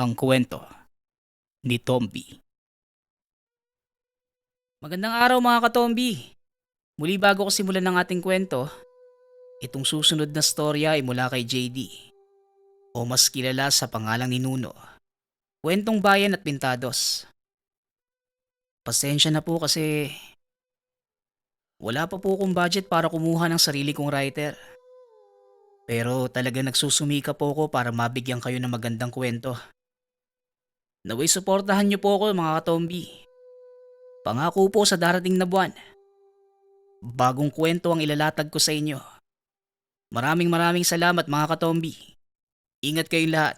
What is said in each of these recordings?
Ang kwento ni Tomby. Magandang araw mga katombi. Muli bago ko simulan ng ating kwento, itong susunod na storya ay mula kay JD o mas kilala sa pangalang ni Nuno. Kwentong bayan at pintados. Pasensya na po kasi wala pa po akong budget para kumuha ng sarili kong writer. Pero talaga nagsusumika po ako para mabigyan kayo ng magandang kwento. Naway suportahan niyo po ako mga katombi. Pangako po sa darating na buwan. Bagong kwento ang ilalatag ko sa inyo. Maraming salamat mga katombi. Ingat kayong lahat.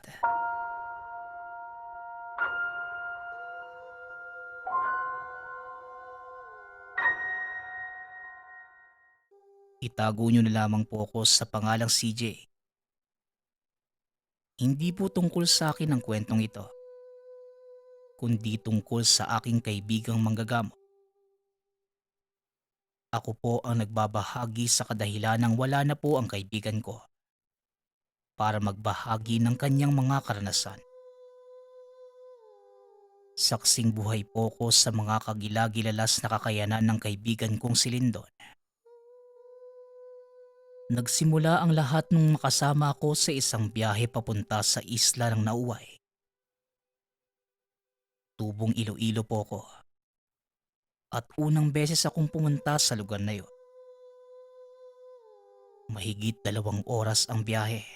Itago nyo na lamang po ako sa pangalang CJ. Hindi po tungkol sa akin ang kwentong ito, kundi tungkol sa aking kaibigang manggagamo. Ako po ang nagbabahagi sa kadahilanang wala na po ang kaibigan ko para magbahagi ng kanyang mga karanasan. Saksing buhay po ko sa mga kagilagilalas na kakayanan ng kaibigan kong si Lindon. Nagsimula ang lahat nung makasama ako sa isang biyahe papunta sa isla ng Nauway. Tubong Iloilo po ko. At unang beses akong pumunta sa lugar na yun. Mahigit 2 oras ang biyahe.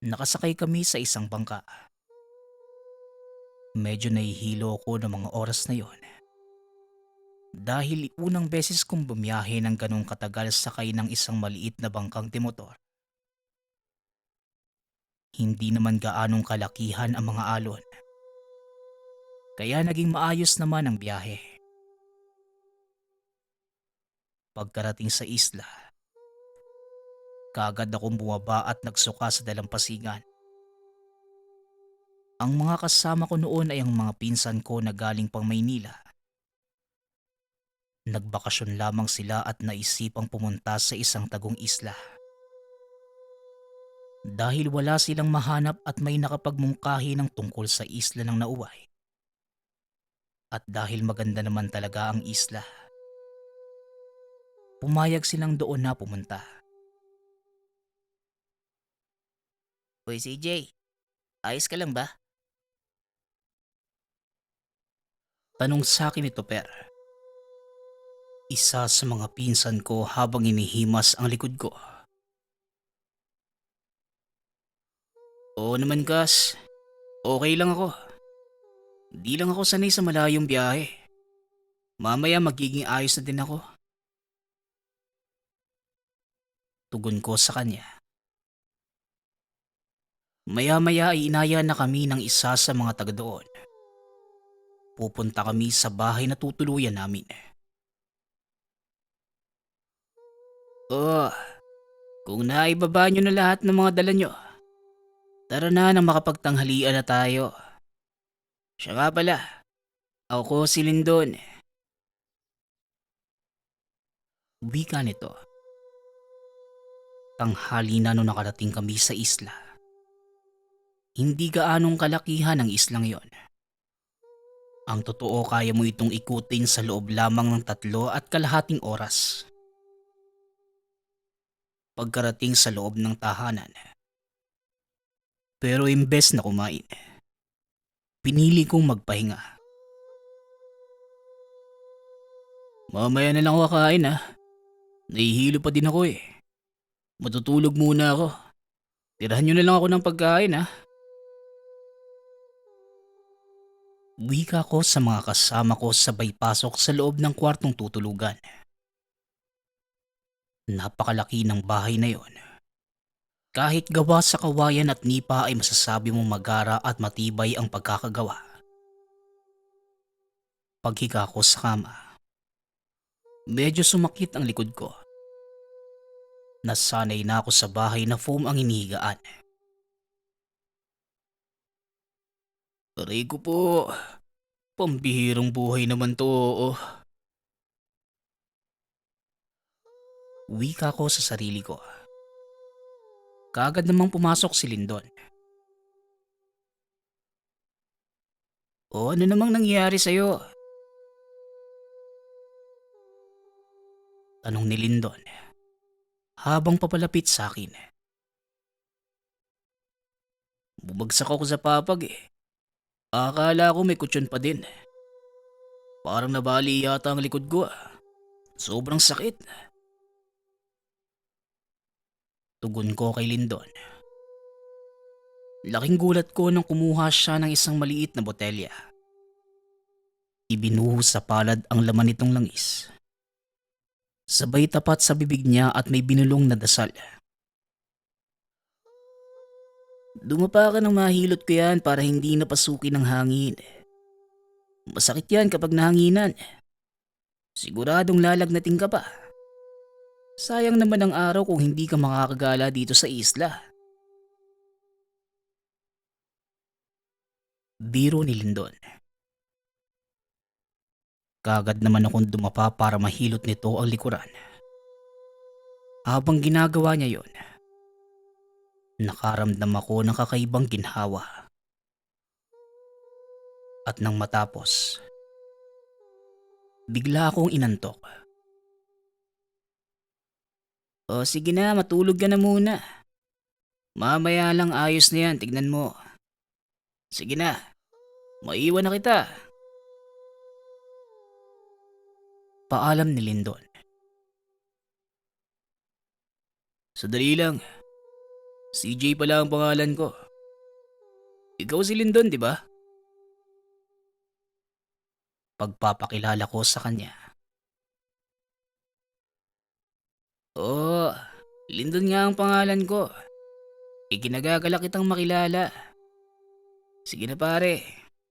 Nakasakay kami sa isang bangka. Medyo nahihilo ako ng mga oras na yon. Dahil unang beses kong bumiyahe ng ganong katagal sakay ng isang maliit na bangkang timotor. Hindi naman gaanong kalakihan ang mga alon. Kaya naging maayos naman ang biyahe. Pagkarating sa isla, kaagad akong bumaba at nagsuka sa dalampasigan. Ang mga kasama ko noon ay ang mga pinsan ko na galing pang Maynila. Nagbakasyon lamang sila at naisipang pumunta sa isang tagong isla. Dahil wala silang mahanap at may nakapagmungkahi ng tungkol sa isla ng Nauway. At dahil maganda naman talaga ang isla, pumayag silang doon na pumunta. Hoy CJ, ayos ka lang ba? Tanong sa akin ito Per. Isa sa mga pinsan ko habang inihimas ang likod ko. Oo naman Kas, okay lang ako. Di lang ako sanay sa malayong biyahe. Mamaya magiging ayos na din ako. Tugon ko sa kanya. Maya-maya ay inaya na kami ng isa sa mga taga doon. Pupunta kami sa bahay na tutuluyan namin. Oh, kung naibaba nyo na lahat ng mga dala nyo, tara na nang makapagtanghalian na tayo. Siya nga pala, ako si Lindon. Wika nito. Tanghali na nung nakarating kami sa isla. Hindi gaanong kalakihan ang islang yon. Ang totoo kaya mo itong ikutin sa loob lamang ng 3.5 oras. Pagkarating sa loob ng tahanan. Pero imbes na kumain, pinili kong magpahinga. Mamaya na lang ako kakain ha. Nahihilo pa din ako eh. Matutulog muna ako. Tirahan nyo na lang ako ng pagkain ha. Wika ko sa mga kasama ko sabay pasok sa loob ng kwartong tutulugan. Napakalaki ng bahay na yon. Kahit gawa sa kawayan at nipa ay masasabi mong magara at matibay ang pagkakagawa. Paghiga ko sa kama, medyo sumakit ang likod ko. Nasanay na ako sa bahay na foam ang inihigaan. Aray ko po, pambihirang buhay naman to. Oh. Wika ko sa sarili ko. Kaagad namang pumasok si Lindon. O ano namang nangyari sa'yo? Tanong ni Lindon habang papalapit sa akin. Bumagsak ako sa papag eh. Akala ko may kutsyon pa din. Parang nabali yata ang likod ko ah. Sobrang sakit. Tugon ko kay Lindon. Laking gulat ko nang kumuha siya ng isang maliit na botelya. Ibinuhos sa palad ang laman nitong langis. Sabay tapat sa bibig niya at may binulong na dasal. Dumapa ka ng mahilot ko yan para hindi napasukin ng hangin. Masakit yan kapag nahanginan. Siguradong lalagnating ka pa. Sayang naman ang araw kung hindi ka makakagala dito sa isla. Biro ni Lindon. Kagad naman akong dumapa para mahilot nito ang likuran. Habang ginagawa niya yon, nakaramdam ako ng kakaibang ginhawa. At nang matapos, bigla akong inantok. O sige na, matulog ka na muna. Mamaya lang ayos na yan, tignan mo. Sige na, maiwan na kita. Paalam ni Lindon. Sadali lang. CJ pala ang pangalan ko. Ikaw si Lindon, di ba? Pagpapakilala ko sa kanya. Oo, Lindon nga ang pangalan ko. Ikinagagalak kitang makilala. Sige na pare,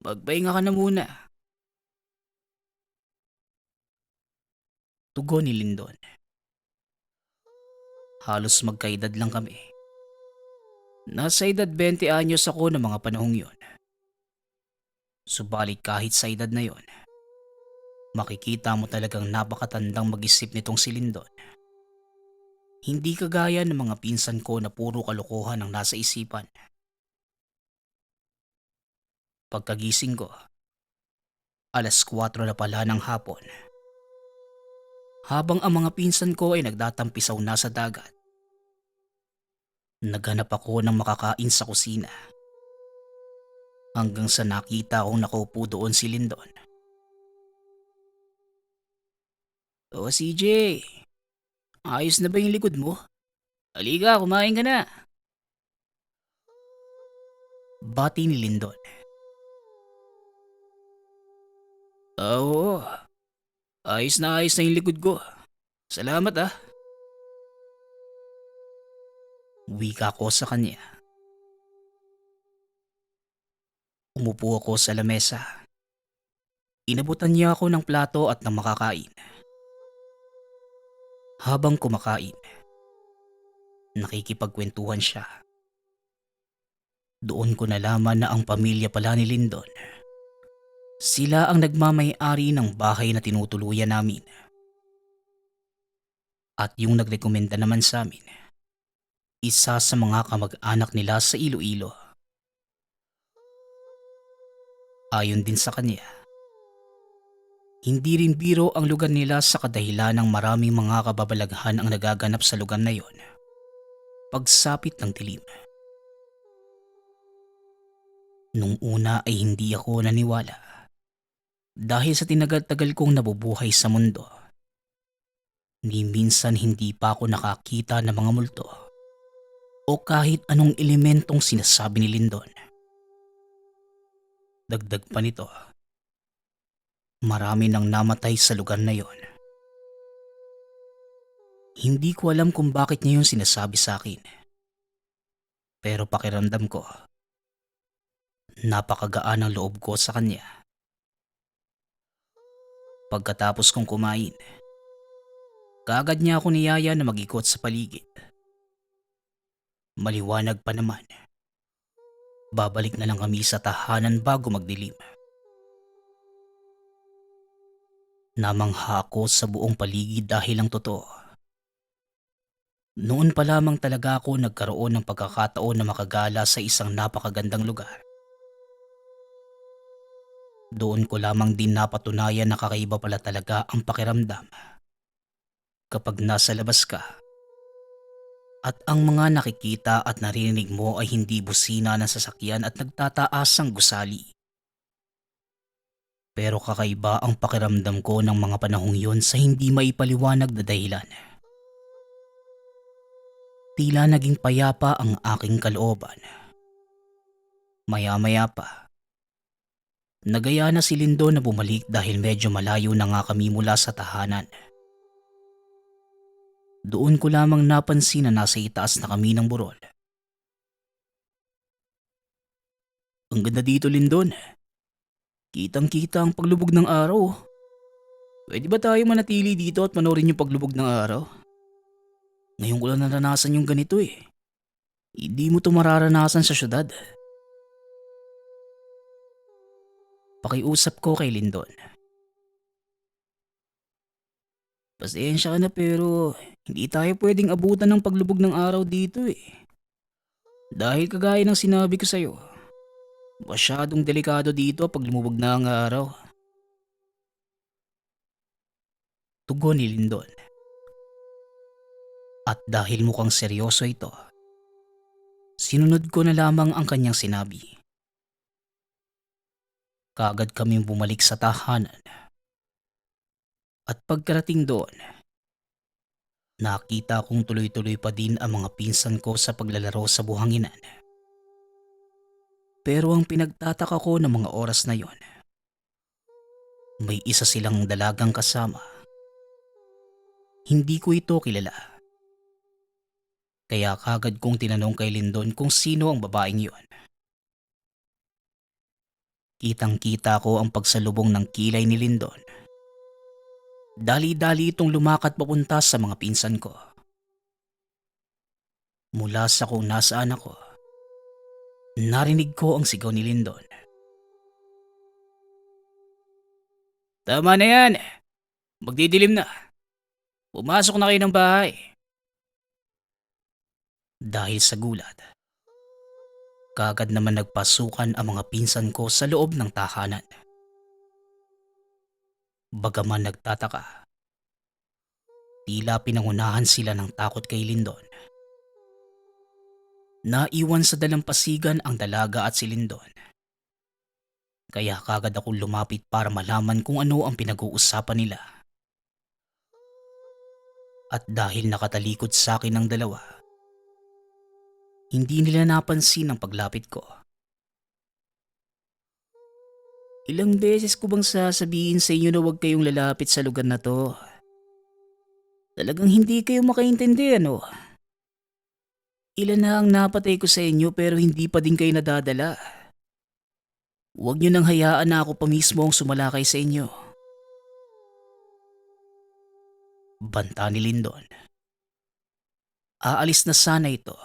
magpahinga ka na muna. Tugon ni Lindon. Halos magkaedad lang kami. Nasa edad 20 anyos ako ng mga panahong yon. Subalit kahit sa edad na yon, makikita mo talagang napakatandang mag-isip nitong si Lindon. Hindi kagaya ng mga pinsan ko na puro kalokohan ang nasa isipan. Pagkagising ko, alas 4 na pala ng hapon. Habang ang mga pinsan ko ay nagtatampisaw na sa dagat, naghanap ako ng makakain sa kusina. Hanggang sa nakita kong nakaupo doon si Lindon. O CJ, ayos na ba yung likod mo? Halika, kumain ka na. Bati ni Lindon. Oo, ayos na yung likod ko. Salamat ah. Wika ko sa kanya. Umupo ako sa lamesa. Inabutan niya ako ng plato at ng makakain. Habang kumakain, nakikipagkwentuhan siya. Doon ko nalaman na ang pamilya pala ni Lindon. Sila ang nagmamay-ari ng bahay na tinutuluyan namin. At yung nagrekomenda naman sa amin, isa sa mga kamag-anak nila sa Iloilo. Ayon din sa kanya, hindi rin biro ang lugar nila sa kadahilan ng maraming mga kababalaghan ang nagaganap sa lugar na yon. Pagsapit ng dilim. Nung una ay hindi ako naniwala. Dahil sa tinagal-tagal kong nabubuhay sa mundo, ni minsan hindi pa ako nakakita ng mga multo o kahit anong elementong sinasabi ni Lindon. Dagdag pa nito, marami nang namatay sa lugar na yon. Hindi ko alam kung bakit niya yun sinasabi sa akin. Pero pakiramdam ko, napakagaan ang loob ko sa kanya. Pagkatapos kong kumain, kaagad niya ako niyaya na mag-ikot sa paligid. Maliwanag pa naman. Babalik na lang kami sa tahanan bago magdilim. Namangha ako sa buong paligid dahil ang totoo. Noon pa lamang talaga ako nagkaroon ng pagkakataon na makagala sa isang napakagandang lugar. Doon ko lamang din napatunayan na kakaiba pala talaga ang pakiramdam kapag nasa labas ka at ang mga nakikita at naririnig mo ay hindi busina ng sasakyan at nagtataasang gusali. Pero kakaiba ang pakiramdam ko ng mga panahong yun sa hindi maipaliwanag na dahilan. Tila naging payapa ang aking kalooban. Maya-maya pa, nagaya na si Lindo na bumalik dahil medyo malayo na nga kami mula sa tahanan. Doon ko lamang napansin na nasa itaas na kami ng burol. Ang ganda dito, Lindon. Kitang-kita ang paglubog ng araw. Pwede ba tayo manatili dito at panoorin yung paglubog ng araw? Ngayon ko lang naranasan yung ganito eh. Hindi mo to mararanasan sa syudad. Pakiusap ko kay Lindon. Pasensya ka na pero hindi tayo pwedeng abutan ng paglubog ng araw dito eh. Dahil kagaya ng sinabi ko sa'yo, masyadong delikado dito pag lumubog na ang araw. Tugon ni Lindon. At dahil mukhang seryoso ito, sinunod ko na lamang ang kanyang sinabi. Kaagad kaming bumalik sa tahanan. At pagkarating doon, nakita kong tuloy-tuloy pa din ang mga pinsan ko sa paglalaro sa buhanginan. Pero ang pinagtataka ko ng mga oras na yon, may isa silang dalagang kasama. Hindi ko ito kilala. Kaya kagad kong tinanong kay Lindon kung sino ang babaeng yon. Kitang-kita ko ang pagsalubong ng kilay ni Lindon. Dali-dali itong lumakad papunta sa mga pinsan ko. Mula sa kung nasaan ako, narinig ko ang sigaw ni Lindon. Tama na yan. Magdidilim na. Pumasok na kayo ng bahay. Dahil sa gulat, kaagad naman nagpasukan ang mga pinsan ko sa loob ng tahanan. Bagaman nagtataka, tila pinangunahan sila ng takot kay Lindon. Naiwan sa dalampasigan ang dalaga at si Lindon. Kaya kagad ako lumapit para malaman kung ano ang pinag-uusapan nila. At dahil nakatalikod sa akin ang dalawa, hindi nila napansin ang paglapit ko. Ilang beses ko bang sasabihin sa inyo na huwag kayong lalapit sa lugar na to? Talagang hindi kayo makaintindi ano? Ilan na ang napatay ko sa inyo pero hindi pa din kayo nadadala. Huwag niyo nang hayaan na ako pa mismo ang sumalakay sa inyo. Banta ni Lindon. Aalis na sana ito.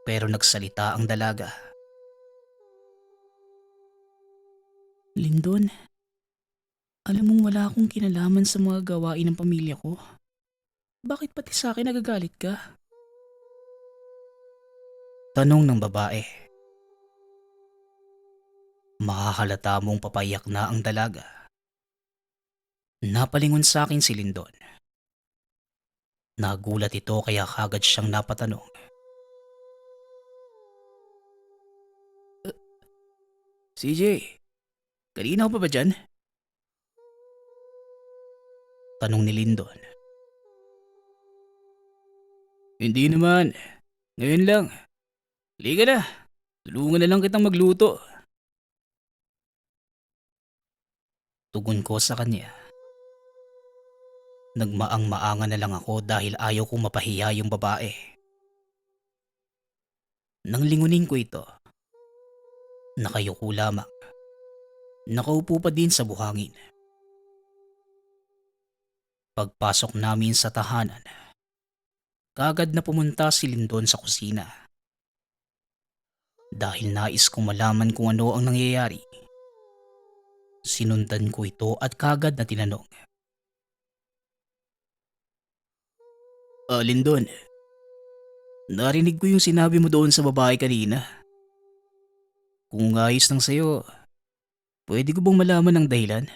Pero nagsalita ang dalaga. Lindon, alam mong wala akong kinalaman sa mga gawain ng pamilya ko. Bakit pati sa akin nagagalit ka? Tanong ng babae. Makahalata mong papayak na ang dalaga. Napalingon sa akin si Lindon. Nagulat ito kaya kagad siyang napatanong. CJ, kanina ko pa ba dyan? Tanong ni Lindon. Hindi naman. Ngayon lang. Liga na. Tulungan na lang kitang magluto. Tugon ko sa kanya. Nagmaang-maangan na lang ako dahil ayaw kong mapahiya yung babae. Nang lingunin ko ito, nakayuko lamang. Nakaupo pa din sa buhangin. Pagpasok namin sa tahanan, kagad na pumunta si Lindon sa kusina. Dahil nais kong malaman kung ano ang nangyayari, sinundan ko ito at kagad na tinanong. Lindon, narinig ko yung sinabi mo doon sa babae kanina. Kung ayos lang sa'yo, Pwede ko bang malaman ang dahilan?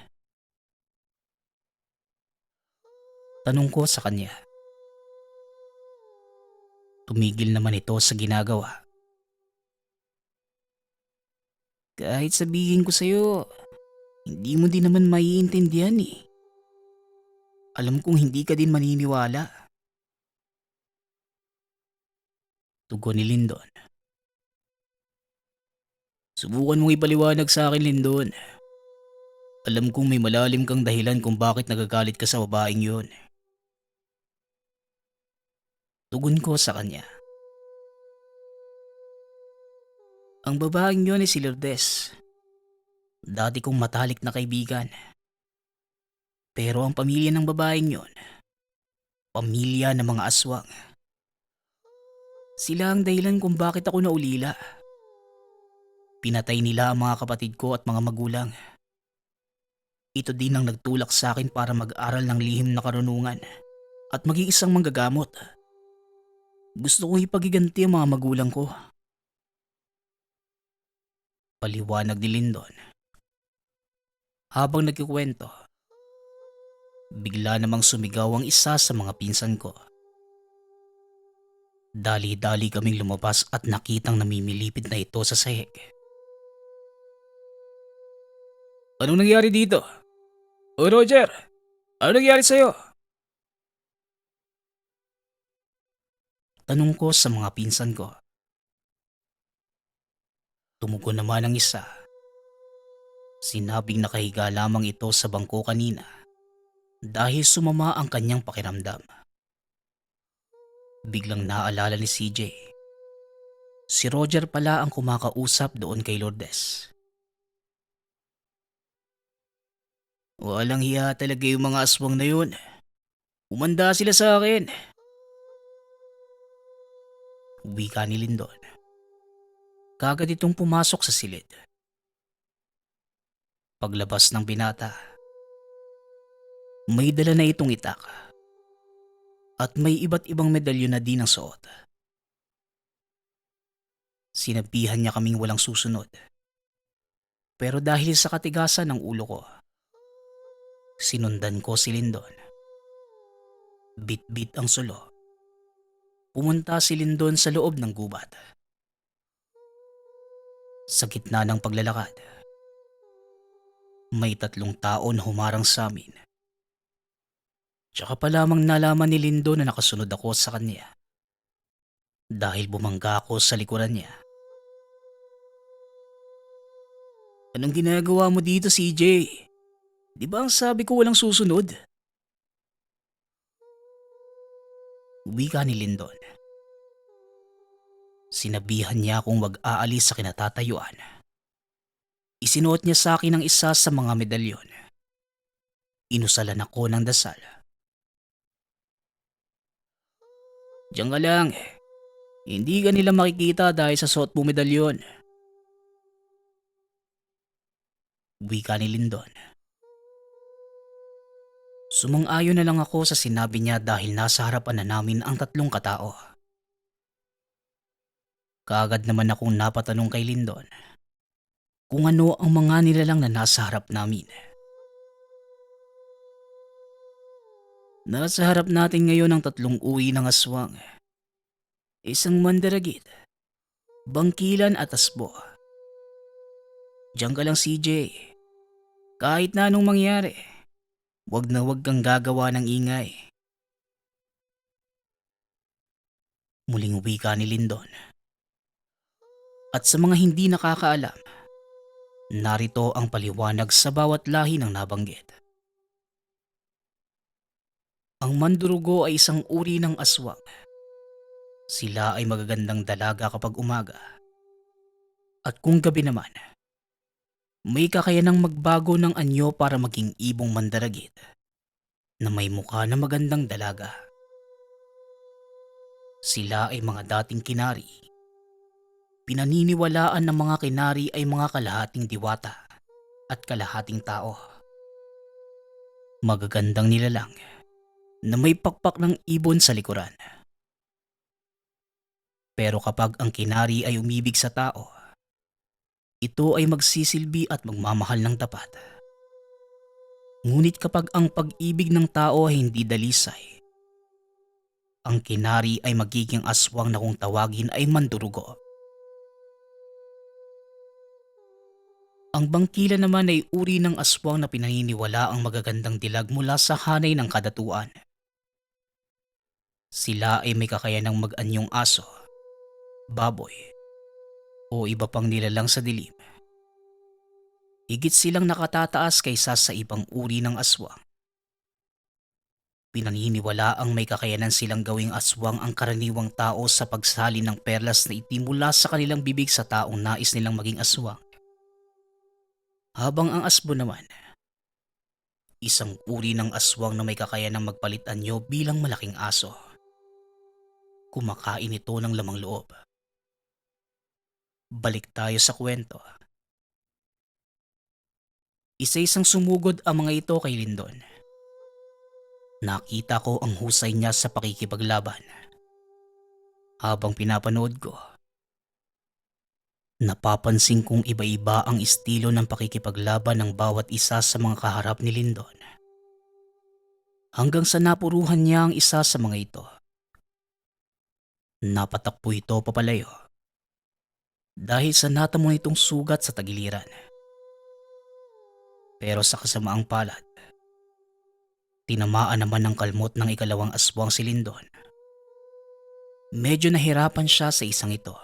Tanong ko sa kanya. Tumigil naman ito sa ginagawa. Kahit sabihin ko sa'yo, hindi mo din naman maiintindihan eh. Alam kong hindi ka din maniniwala. Tugon ni Lindon. Subukan mong ipaliwanag sa akin, Lindon. Alam kong may malalim kang dahilan kung bakit nagagalit ka sa babaeng yun. Tugon ko sa kanya. Ang babaeng yun ay si Lourdes. Dati kong matalik na kaibigan. Pero ang pamilya ng babaeng yun, pamilya ng mga aswang. Sila ang dahilan kung bakit ako naulila. Pinatay nila ang mga kapatid ko at mga magulang. Ito din ang nagtulak sa akin para mag-aral ng lihim na karunungan at maging isang manggagamot. Gusto kong ipagiganti ang mga magulang ko. Paliwanag ni Lindon. Habang nagkikwento, bigla namang sumigaw ang isa sa mga pinsan ko. Dali-dali kaming lumabas at nakitang namimilipid na ito sa sahig. Anong nangyari dito? O Roger, ano nangyari sa'yo? Tanong ko sa mga pinsan ko. Tumugon naman ang isa. Sinabing nakahiga lamang ito sa bangko kanina dahil sumama ang kanyang pakiramdam. Biglang naalala ni CJ. Si Roger pala ang kumakausap doon kay Lourdes. Walang hiya talaga yung mga aswang na yun. Umanda sila sa akin. Wika ni Lindon. Kagad itong pumasok sa silid. Paglabas ng binata, may dala na itong itak at may iba't ibang medalyon na din ang suot. Sinabihan niya kaming walang susunod. Pero dahil sa katigasan ng ulo ko, sinundan ko si Lindon. Bit-bit ang sulo. Pumunta si Lindon sa loob ng gubat. Sa gitna ng paglalakad, may 3 tao na humarang sa amin. Tsaka pa lamang nalaman ni Lindon na nakasunod ako sa kanya. Dahil bumangga ako sa likuran niya. Anong ginagawa mo dito, CJ? Di ba ang sabi ko walang susunod? Wika ni Lindon. Sinabihan niya akong wag aalis sa kinatatayuan. Isinuot niya sa akin ang isa sa mga medalyon. Inusalan ako ng dasal. Diyan ka lang. Hindi ka nila makikita dahil sa suot mo medalyon. Wika ni Lindon. Sumang-ayon na lang ako sa sinabi niya dahil nasa harapan na namin ang 3 katao. Kaagad naman akong napatanong kay Lindon kung ano ang mga nilalang na nasa harap namin. Nasa harap natin ngayon ang 3 uri ng aswang. Isang mandaragit, bangkilan at asbo. Diyan ka lang, CJ. Kahit na anong mangyari, wag na wag kang gagawa ng ingay. Muling wika ni Lindon. At sa mga hindi nakakaalam, narito ang paliwanag sa bawat lahi ng nabanggit. Ang mandurugo ay isang uri ng aswang. Sila ay magagandang dalaga kapag umaga. At kung gabi naman, may kakayanang magbago ng anyo para maging ibong mandaragit na may mukha na magandang dalaga. Sila ay mga dating kinari. Pinaniniwalaan ng mga kinari ay mga kalahating diwata at kalahating tao. Magagandang nilalang na may pakpak ng ibon sa likuran. Pero kapag ang kinari ay umibig sa tao, ito ay magsisilbi at magmamahal ng tapat. Ngunit kapag ang pag-ibig ng tao ay hindi dalisay, ang kinari ay magiging aswang na kung tawagin ay mandurugo. Ang bangkila naman ay uri ng aswang na pinaniniwala ang magagandang dilag mula sa hanay ng kadatuan. Sila ay may kakayanang mag-anyong aso, baboy, o iba pang nilalang sa dilim. Higit silang nakatataas kaysa sa ibang uri ng aswang. Pinaniniwala ang may kakayanan silang gawing aswang ang karaniwang tao sa pagsali ng perlas na itim mula sa kanilang bibig sa taong nais nilang maging aswang. Habang ang asbo naman, isang uri ng aswang na may kakayanang magpalit anyo bilang malaking aso. Kumakain ito ng lamang loob. Balik tayo sa kwento. Isa-isang sumugod ang mga ito kay Lindon. Nakita ko ang husay niya sa pakikipaglaban. Habang pinapanood ko, napapansin kong iba-iba ang estilo ng pakikipaglaban ng bawat isa sa mga kaharap ni Lindon. Hanggang sa napuruhan niya ang isa sa mga ito. Napatakbo ito papalayo dahil sa natamo nitong sugat sa tagiliran. Pero sa kasamaang palad, tinamaan naman ng kalmot ng ikalawang aswang si Lindon. Medyo nahirapan siya sa isang ito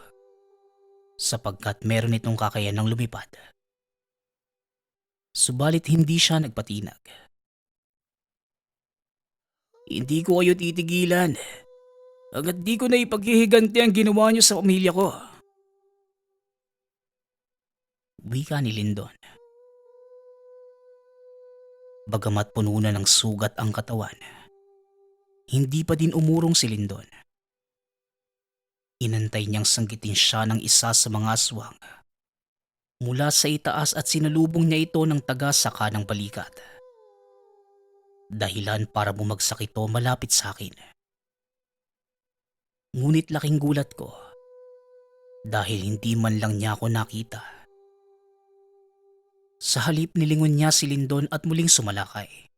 sapagkat meron itong kakayanang lumipad. Subalit hindi siya nagpatinag. Hindi ko kayo titigilan hanggat di ko na ipaghihiganti ang ginawa niyo sa pamilya ko. Wika ni Lindon. Bagamat puno na ng sugat ang katawan, hindi pa din umurong si Lindon. Inantay niyang sanggitin siya ng isa sa mga aswang mula sa itaas at sinalubong niya ito ng taga sa kanang balikat. Dahilan para bumagsak ito malapit sa akin. Ngunit laking gulat ko dahil hindi man lang niya ako nakita. Sa halip nilingon niya si Lindon at muling sumalakay.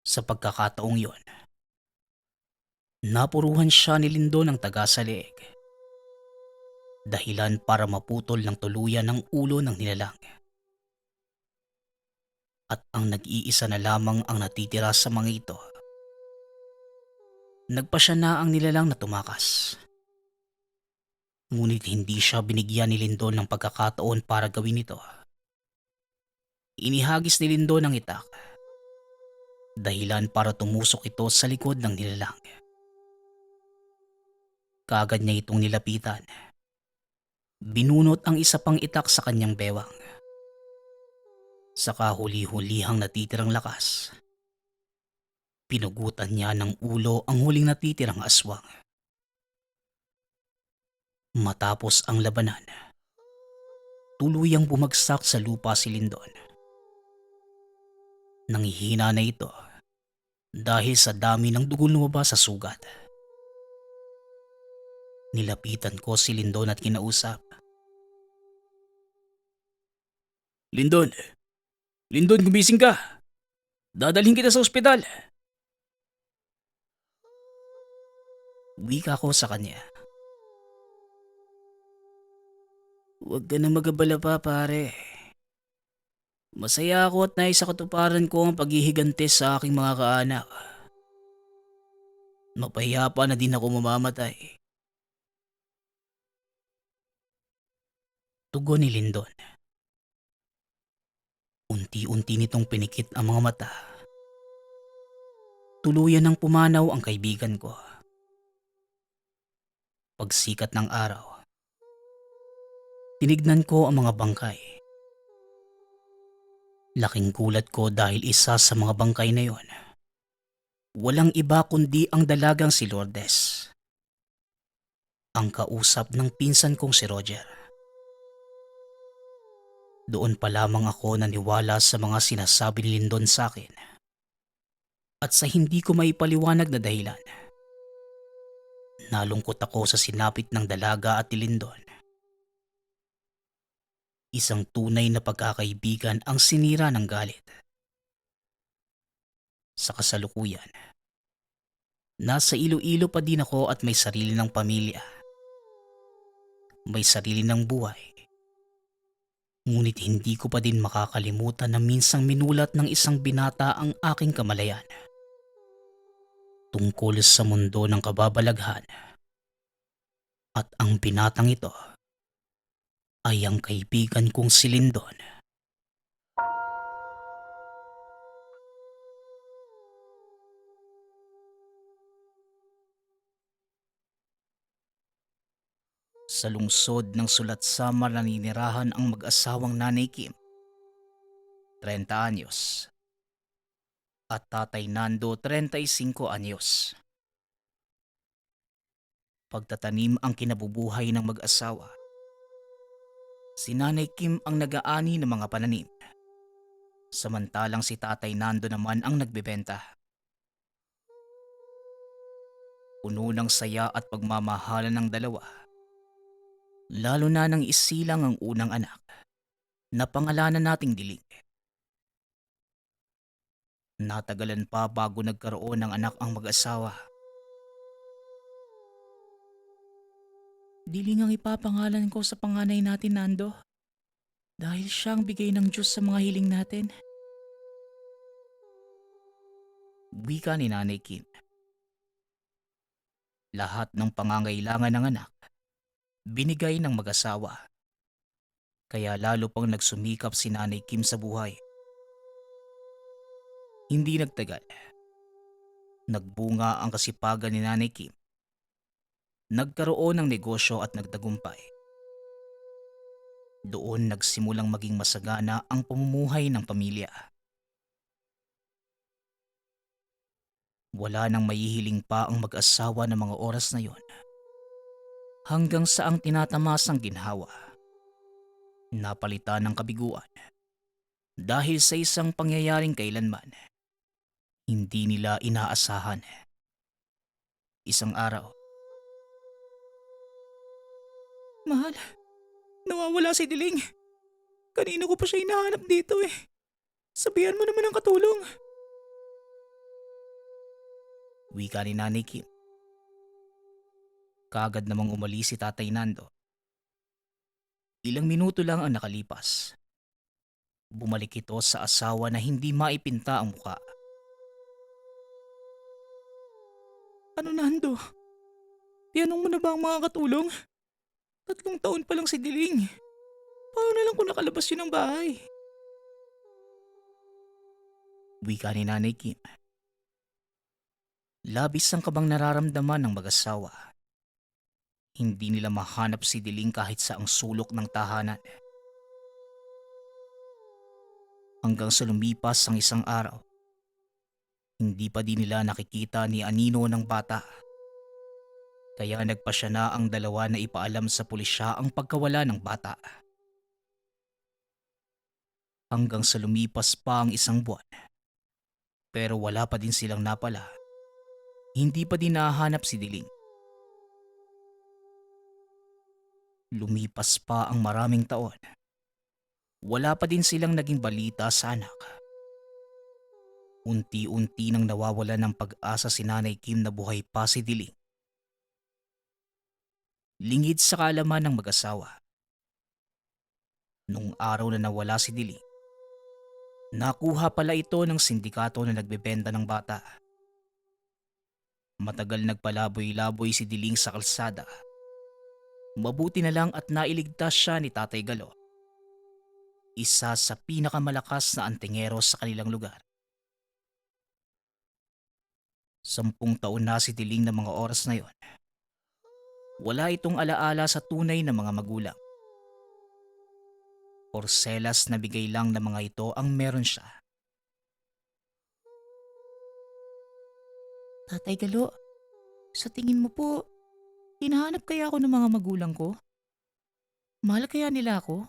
Sa pagkakataong yon, napuruhan siya ni Lindon ng taga sa leeg. Dahilan para maputol ng tuluyan ng ulo ng nilalang. At ang nag-iisa na lamang ang natitira sa mga ito. Nagpa siya na ang nilalang na tumakas. Ngunit hindi siya binigyan ni Lindon ng pagkakataon para gawin ito. Inihagis ni Lindon ang itak. Dahilan para tumusok ito sa likod ng nilalang. Kaagad niya itong nilapitan. Binunot ang isa pang itak sa kanyang bewang. Sa kahuli-hulihang natitirang lakas, pinugutan niya ng ulo ang huling natitirang aswang. Matapos ang labanan, tuluyang bumagsak sa lupa si Lindon. Nanghihina na ito dahil sa dami ng dugong lumabas sa sugat. Nilapitan ko si Lindon at kinausap. Lindon! Lindon, gumising ka! Dadalhin kita sa ospital! Wika ko sa kanya. Huwag ka na magabala pa, pare. Masaya ako at nais sa katuparan ko ang paghihiganti sa aking mga kaanak. Mapahiyapa na din ako mamamatay. Tugon ni Lindon. Unti-unti nitong pinikit ang mga mata. Tuluyan ng pumanaw ang kaibigan ko. Pagsikat ng araw, tinignan ko ang mga bangkay. Laking gulat ko dahil isa sa mga bangkay na yon, walang iba kundi ang dalagang si Lourdes. Ang kausap ng pinsan kong si Roger. Doon pa lamang ako naniwala sa mga sinasabi ni Lindon sa akin. At sa hindi ko maipaliwanag na dahilan, nalungkot ako sa sinapit ng dalaga at ni Lindon. Isang tunay na pagkakaibigan ang sinira ng galit. Sa kasalukuyan, nasa Iloilo pa din ako at may sarili ng pamilya, may sarili ng buhay. Ngunit hindi ko pa din makakalimutan na minsang minulat ng isang binata ang aking kamalayan tungkol sa mundo ng kababalaghan, at ang binatang ito ay ang kaibigan kong si Lindon. Sa lungsod ng Sulat Samar naninirahan ang mag-asawang Nanay Kim, 30 anyos, at Tatay Nando, 35 anyos. Pagtatanim ang kinabubuhay ng mag-asawa. Si Nanay Kim ang nag-aani ng mga pananim, samantalang si Tatay Nando naman ang nagbebenta. Puno ng saya at pagmamahalan ng dalawa, lalo na nang isilang ang unang anak na pangalanan nating Diling. Natagalan pa bago nagkaroon ng anak ang mag-asawa. Diling ang ipapangalan ko sa panganay natin, Nando. Dahil siya ang bigay ng Diyos sa mga hiling natin. Wika ni Nanay Kim. Lahat ng pangangailangan ng anak, binigay ng mag-asawa. Kaya lalo pang nagsumikap si Nanay Kim sa buhay. Hindi nagtagal. Nagbunga ang kasipagan ni Nanay Kim. Nagkaroon ng negosyo at nagtagumpay. Doon nagsimulang maging masagana ang pamumuhay ng pamilya. Wala nang maihiling pa ang mag-asawa ng mga oras na yon. Hanggang sa ang tinatamasang ginhawa, napalitan ng kabiguan dahil sa isang pangyayaring kailanman hindi nila inaasahan. Isang araw, "Mahal, nawawala si Diling. Kanina ko pa siya hinahanap dito eh. Sabihan mo naman ng katulong." Wika ni Nanay Kim. Kaagad namang umalis si Tatay Nando. Ilang minuto lang ang nakalipas. Bumalik ito sa asawa na hindi maipinta ang muka. "Ano, Nando? Tinanong mo na ba ang mga katulong? 3 taon pa lang si Diling. Paano na lang kung nakalabas yun ng bahay?" Wika ni Nanay Kim. Labis ang kabang nararamdaman ng mag-asawa. Hindi nila mahanap si Diling kahit sa ang sulok ng tahanan. Hanggang sa lumipas ang isang araw, hindi pa din nila nakikita ni Anino ng bata. Kaya nagpasya na ang dalawa na ipaalam sa pulisya ang pagkawala ng bata. Hanggang sa lumipas pa ang isang buwan. Pero wala pa din silang napala. Hindi pa din nahanap si Diling. Lumipas pa ang maraming taon. Wala pa din silang naging balita sa anak. Unti-unti nang nawawala ng pag-asa si Nanay Kim na buhay pa si Diling. Lingid sa kaalaman ng mag-asawa. Nung araw na nawala si Diling, nakuha pala ito ng sindikato na nagbebenta ng bata. Matagal nagpalaboy-laboy si Diling sa kalsada. Mabuti na lang at nailigtas siya ni Tatay Galo, isa sa pinakamalakas na antingero sa kanilang lugar. 10 taon na si Diling ng mga oras na yon. Wala itong alaala sa tunay na mga magulang. Porselas na bigay lang ng mga ito ang meron siya. "Tatay Galo, sa tingin mo po, hinahanap kaya ako ng mga magulang ko? Mahal kaya nila ako?"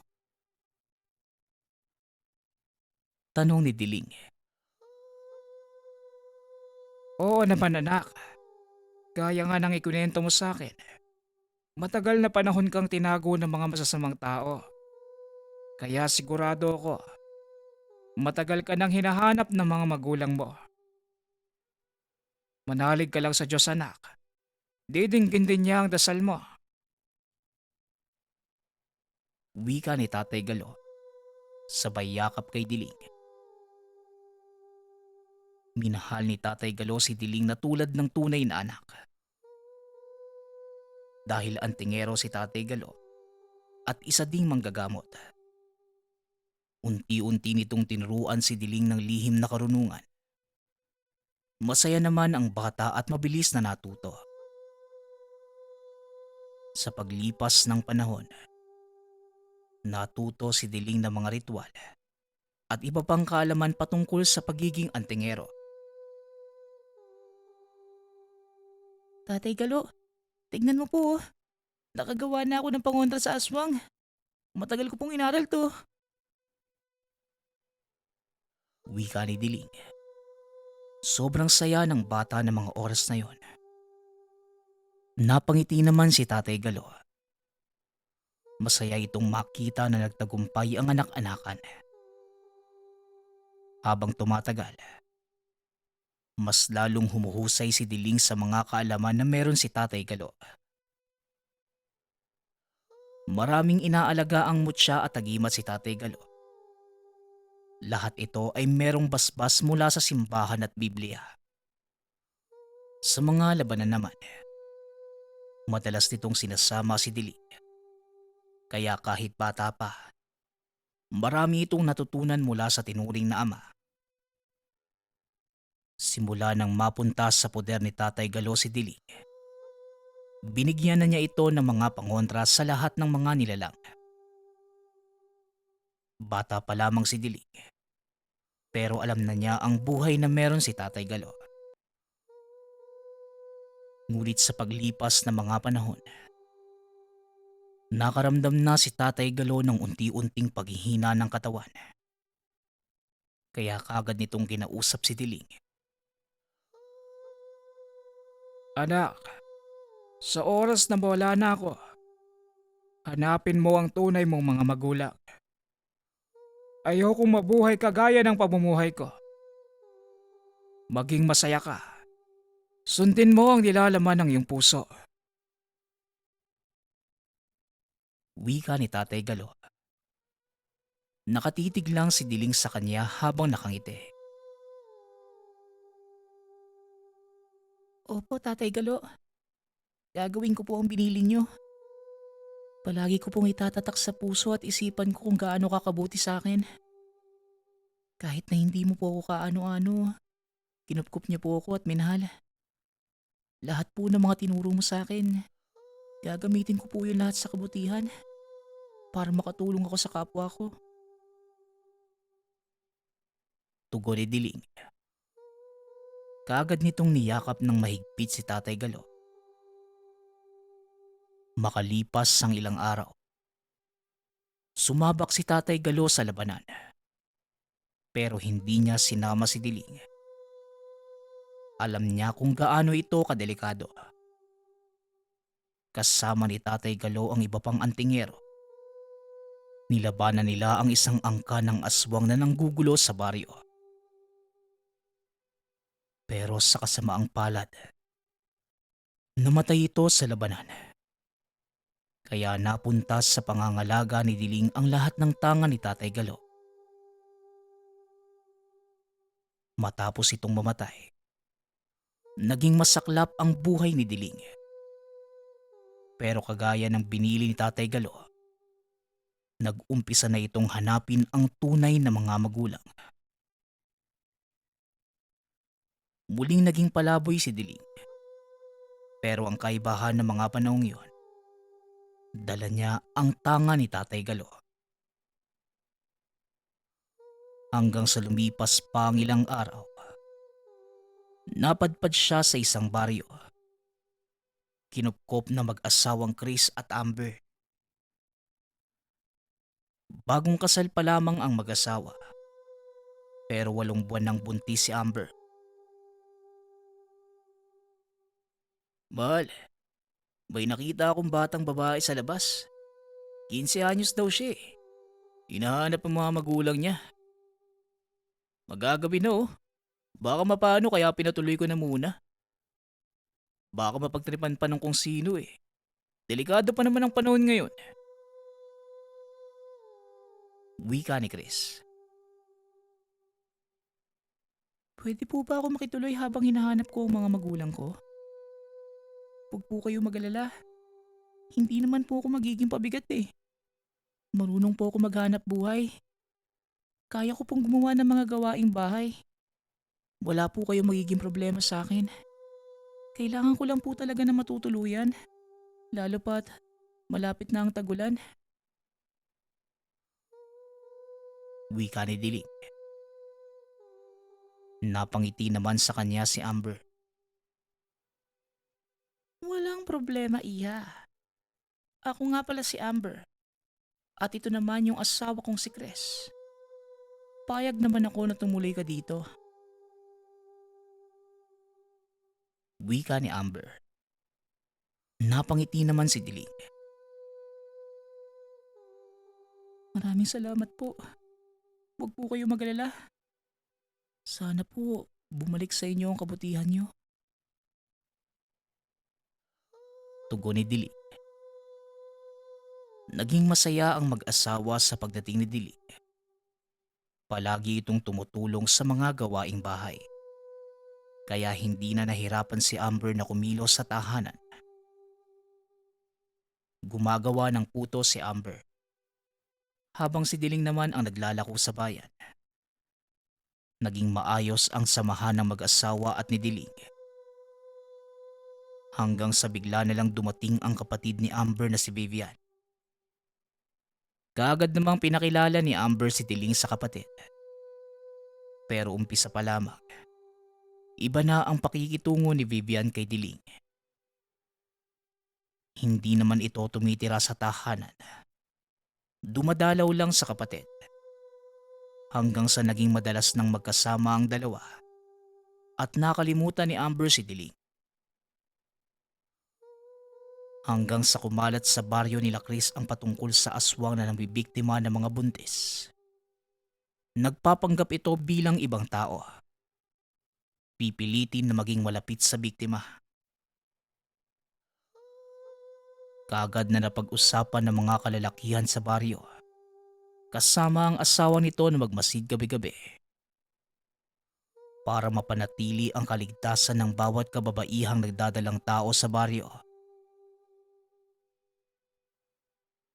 Tanong ni Diling. "Oo naman anak. Gaya nga ng ikunento mo sa akin. Matagal na panahon kang tinago ng mga masasamang tao. Kaya sigurado ako, matagal ka nang hinahanap ng mga magulang mo. Manalig ka lang sa Diyos anak. Didinggin din niya ang dasal mo. Wika ni Tatay Galo, sabay yakap kay Diling. Minahal ni Tatay Galo si Diling na tulad ng tunay na anak. Dahil antingero si Tatay Galo at isa ding manggagamot. Unti-unti nitong tinuruan si Diling ng lihim na karunungan. Masaya naman ang bata at mabilis na natuto. Sa paglipas ng panahon, natuto si Diling ng mga ritual at iba pang kaalaman patungkol sa pagiging antingero. Tatay Galo, tignan mo po. Nakagawa na ako ng pangontra sa aswang. Matagal ko pong inaral to. Wika ni Diling. Sobrang saya ng bata ng mga oras na yon. Napangiti naman si Tatay Galo. Masaya itong makita na nagtagumpay ang anak-anakan. Habang tumatagal, mas lalong humuhusay si Diling sa mga kaalaman na meron si Tatay Galo. Maraming inaalaga ang mutya at tagimat si Tatay Galo. Lahat ito ay merong basbas mula sa simbahan at Biblia. Sa mga labanan naman, madalas nitong sinasama si Diling. Kaya kahit bata pa, marami itong natutunan mula sa tinuring na ama. Simula nang mapunta sa poder ni Tatay Galo si Diling, binigyan na niya ito ng mga pangontra sa lahat ng mga nilalang. Bata pa lamang si Diling, pero alam na niya ang buhay na meron si Tatay Galo. Ngunit sa paglipas ng mga panahon, nakaramdam na si Tatay Galo ng unti-unting paghihina ng katawan. Kaya kagad nitong kinausap si Diling. Anak, sa oras na wala na ako, hanapin mo ang tunay mong mga magulang. Ayokong mabuhay kagaya ng pamumuhay ko. Maging masaya ka. Sundin mo ang nilalaman ng iyong puso. Wika ni Tatay Galo. Nakatitig lang si Diling sa kanya habang nakangiti. Opo, Tatay Galo. Gagawin ko po ang binili niyo. Palagi ko pong itatatak sa puso at isipan ko kung gaano kakabuti sa akin. Kahit na hindi mo po ako kaano-ano, kinupkup niyo po ako at minahal. Lahat po ng mga tinuro mo sa akin, gagamitin ko po yun lahat sa kabutihan para makatulong ako sa kapwa ko. Tugon ni Diling. Kaagad nitong niyakap ng mahigpit si Tatay Galo. Makalipas ang ilang araw, sumabak si Tatay Galo sa labanan. Pero hindi niya sinama si Diling. Alam niya kung gaano ito kadelikado. Kasama ni Tatay Galo ang iba pang antingero. Nilabanan nila ang isang angka ng aswang na nanggugulo sa baryo. Pero sa kasamaang palad, namatay ito sa labanan. Kaya napunta sa pangangalaga ni Diling ang lahat ng tanga ni Tatay Galo. Matapos itong mamatay, naging masaklap ang buhay ni Diling. Pero kagaya ng binili ni Tatay Galo, nag-umpisa na itong hanapin ang tunay na mga magulang. Muling naging palaboy si Diling. Pero ang kaibahan ng mga panahong iyon, dala niya ang tanga ni Tatay Galo. Hanggang sa lumipas pa ang ilang araw, napadpad siya sa isang baryo. Kinupkop na mag-asawang Chris at Amber. Bagong kasal pa lamang ang mag-asawa. Pero 8 buwan nang buntis si Amber. Mahal, may nakita akong batang babae sa labas. 15 anyos daw siya eh. Hinahanap ang mga magulang niya. Magagabi na oh. Baka mapano kaya pinatuloy ko na muna. Baka mapagtripan pa ng kung sino eh. Delikado pa naman ang panahon ngayon. Wika ni Chris. Pwede po ba ako makituloy habang hinahanap ko ang mga magulang ko? Huwag po kayo mag-alala. Hindi naman po ako magiging pabigat eh. Marunong po ako maghanap buhay. Kaya ko pong gumawa ng mga gawaing bahay. Wala po kayong magiging problema sa akin. Kailangan ko lang po talaga na matutuluyan. Lalo pat malapit na ang tagulan. Wika ni Diling. Napangiti naman sa kanya si Amber. Walang problema, Iha. Ako nga pala si Amber. At ito naman yung asawa kong si Chris. Payag naman ako na tumuloy ka dito. Wika ni Amber. Napangiti naman si Diling. Maraming salamat po. Huwag po kayo mag-alala. Sana po bumalik sa inyo ang kabutihan nyo. Tugon ni Diling. Naging masaya ang mag-asawa sa pagdating ni Diling. Palagi itong tumutulong sa mga gawaing bahay. Kaya hindi na nahirapan si Amber na kumilos sa tahanan. Gumagawa ng puto si Amber. Habang si Diling naman ang naglalako sa bayan. Naging maayos ang samahan ng mag-asawa at ni Diling. Hanggang sa bigla na lang dumating ang kapatid ni Amber na si Vivian. Kaagad namang pinakilala ni Amber si Diling sa kapatid. Pero umpisa pa lamang. Iba na ang pakikitungo ni Vivian kay Diling. Hindi naman ito tumitira sa tahanan. Dumadalaw lang sa kapatid. Hanggang sa naging madalas nang magkasama ang dalawa. At nakalimutan ni Amber si Diling. Hanggang sa kumalat sa baryo nila Chris ang patungkol sa aswang na nambibiktima ng mga buntis. Nagpapanggap ito bilang ibang tao. Pipilitin na maging malapit sa biktima. Kaagad na napag-usapan ng mga kalalakihan sa baryo. Kasama ang asawa nito na magmasid gabi-gabi. Para mapanatili ang kaligtasan ng bawat kababaihang nagdadalang tao sa baryo.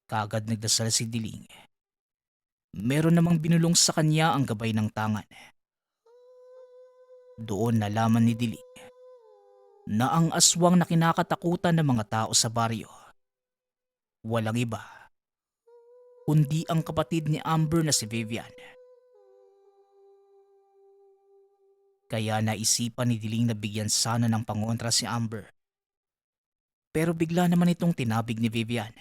Kaagad nagdasal si Diling. Meron namang binulong sa kanya ang gabay ng tangan. Doon nalaman ni Diling na ang aswang na kinakatakutan ng mga tao sa baryo. Walang iba, kundi ang kapatid ni Amber na si Vivian. Kaya naisipan ni Diling na bigyan sana ng pangontra si Amber. Pero bigla naman itong tinabig ni Vivian.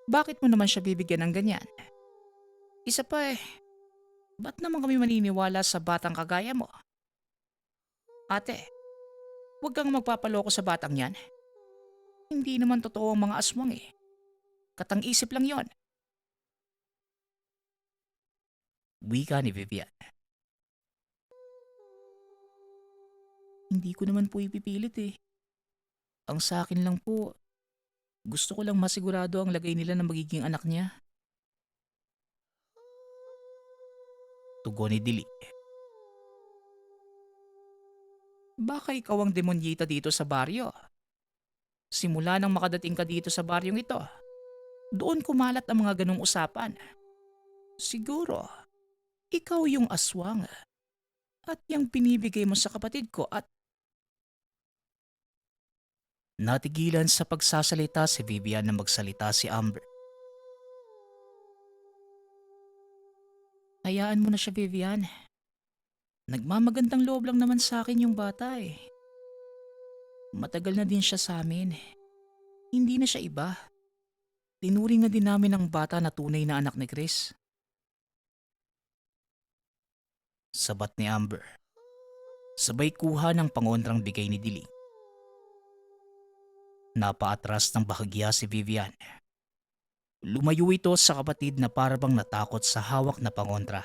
Bakit mo naman siya bibigyan ng ganyan? Isa pa ba't naman kami maniniwala sa batang kagaya mo? Ate, huwag kang magpapaloko sa batang yan. Hindi naman totoo ang mga aswang eh. Katang-isip lang yon. Wika ni Vivian. Hindi ko naman po ipipilit eh. Ang sa akin lang po, gusto ko lang masigurado ang lagay nila na magiging anak niya. Tugon ni Diling. Baka ikaw ang demonyita dito sa baryo. Simula nang makadating ka dito sa baryong ito, doon kumalat ang mga ganong usapan. Siguro, ikaw yung aswang at yung pinibigay mo sa kapatid ko at... Natigilan sa pagsasalita si Vivian na magsalita si Amber. Hayaan mo na siya, Vivian. Nagmamagandang loob lang naman sa akin yung bata eh. Matagal na din siya sa amin. Hindi na siya iba. Tinuring na din namin ang bata na tunay na anak ni Chris. Sabat ni Amber. Sabay kuha ng pangontrang bigay ni Diling. Napaatras ng bahagya si Vivian. Lumayo ito sa kapatid na para bang natakot sa hawak na pangontra.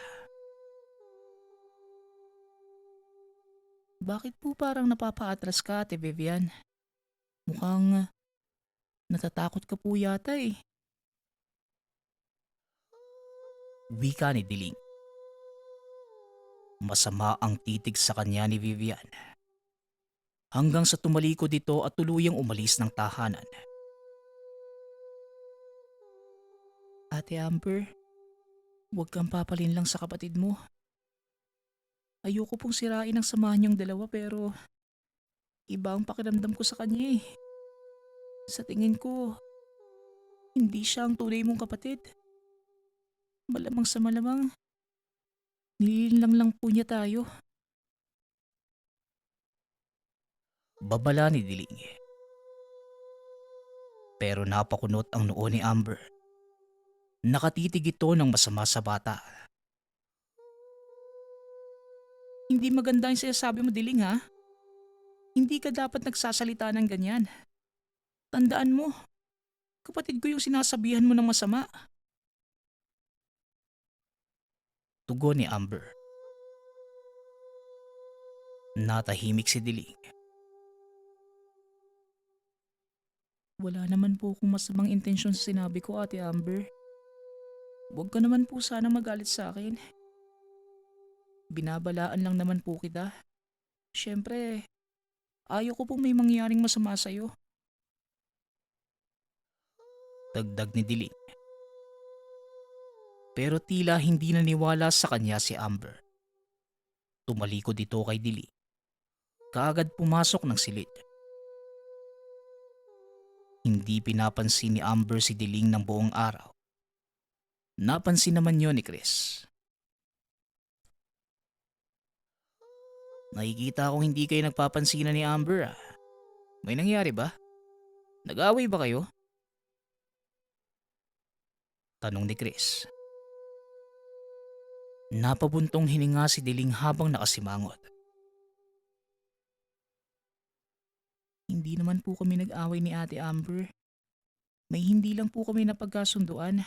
Bakit po parang napapaatras ka, Ate Vivian? Mukhang natatakot ka po yata eh. Wika ni Diling. Masama ang titig sa kanya ni Vivian. Hanggang sa tumalikod ito at tuluyang umalis ng tahanan. Ate Amber, huwag kang papalin lang sa kapatid mo. Ayoko pong sirain ang samahan niyang dalawa pero iba ang pakiramdam ko sa kanya eh. Sa tingin ko, hindi siya ang tunay mong kapatid. Malamang sa malamang, nililinlang lang po niya tayo. Babala ni Diling. Pero napakunot ang noo ni Amber. Nakatitig ito ng masama sa bata. Hindi maganda yung sinasabi mo, Diling ha? Hindi ka dapat nagsasalita ng ganyan. Tandaan mo, kapatid ko yung sinasabihan mo ng masama. Tugon ni Amber. Natahimik si Diling. Wala naman po akong masamang intensyon sa sinabi ko, Ate Amber. Huwag ka naman po sana magalit sa akin. Binabalaan lang naman po kita. Siyempre, ayaw ko pong may mangyaring masama sa'yo. Dagdag ni Diling. Pero tila hindi naniwala sa kanya si Amber. Tumalikod ito kay Diling. Kaagad pumasok ng silid. Hindi pinapansin ni Amber si Diling ng buong araw. Napansin naman yon ni Chris. Nakikita kong hindi kayo nagpapansinan ni Amber ah. May nangyari ba? Nag-away ba kayo? Tanong ni Chris. Napabuntong hininga si Diling habang nakasimangot. Hindi naman po kami nag-away ni Ate Amber. May hindi lang po kami napagkasunduan.